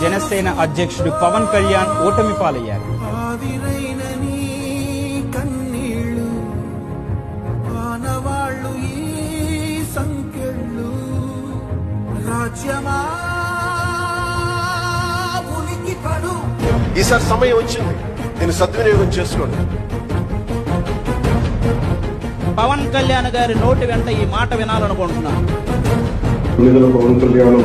జనసేన అధ్యక్షుడు పవన్ కళ్యాణ్ ఓటమి పాలయ్యారు. ఈసారి సమయం వచ్చింది, నేను సద్వినియోగం చేసుకోండి. పవన్ కళ్యాణ్ గారి నోటి వెంట ఈ మాట వినాలనుకుంటున్నాను. పవన్ కళ్యాణ్